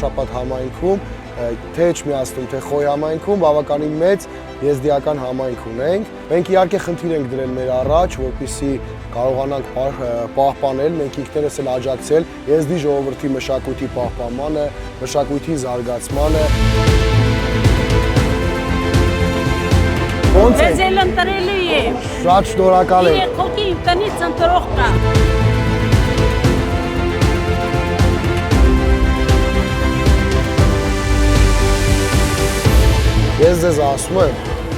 Շաբաթ համայնքում, թե Էջմիածնում, թե Խոյ համայնքում բավականին մեծ եզդիական համայնք ունենք։ Մենք իհարկե խնդիր ենք դրել մեր առաջ, որպեսզի կարողանանք պահպանել, մենք ինքներս էլ աջակցել եզդի ժողովրդի մշակույթի պահպանմանը, մշակույթի զարգացմանը։ Ոնց է։ Ձեզ էլ ընտրելու եմ։ Շատ շնորհակալ եմ։ Երեքոքի տնից ընտրող կա։ Ես ձեզ ասում եմ,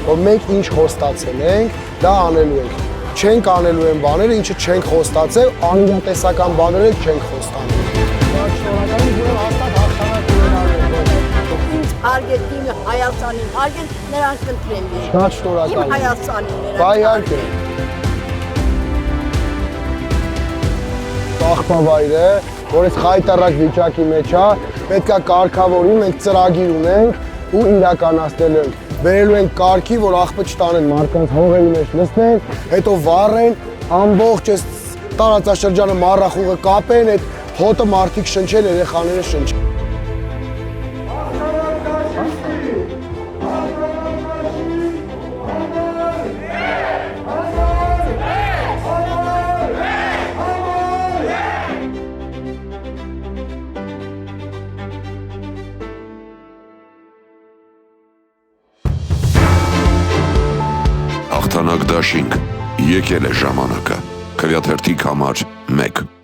որ մենք ինչ խոստացել ենք, դա անելու ենք։ Չենք անելու են բաները, ինչը չենք խոստացել, անիրատեսական բաները չենք խոստանում։ Շատ շնորհակալ եմ, որ հաստատ հաղթանակ ունենալու։ Ինձ հարգել իմ Հայաստանին, հարգել նրանք ընտրել են։ Շատ շնորհակալ եմ։ Իմ Հայաստանին նրանք։ Բա իհարկե։ Աղբավայր է, որ այս խայտարակ վիճակի մեջ է, պետք է կարգավորի, մենք ծրագիր ունենք ու իրականացնել ենք։ Բերելու ենք կարգի, որ աղբը չտանեն մարդկանց հողերի մեջ նստեն, հետո վառեն, ամբողջ այս տարածաշրջանը մառախուղը կապեն, այդ հոտը մարդիկ շնչեն, երեխաները շնչեն։ Հաղթանակ դաշինք, եկել է ժամանակը, Քվեաթերթիկ համար 1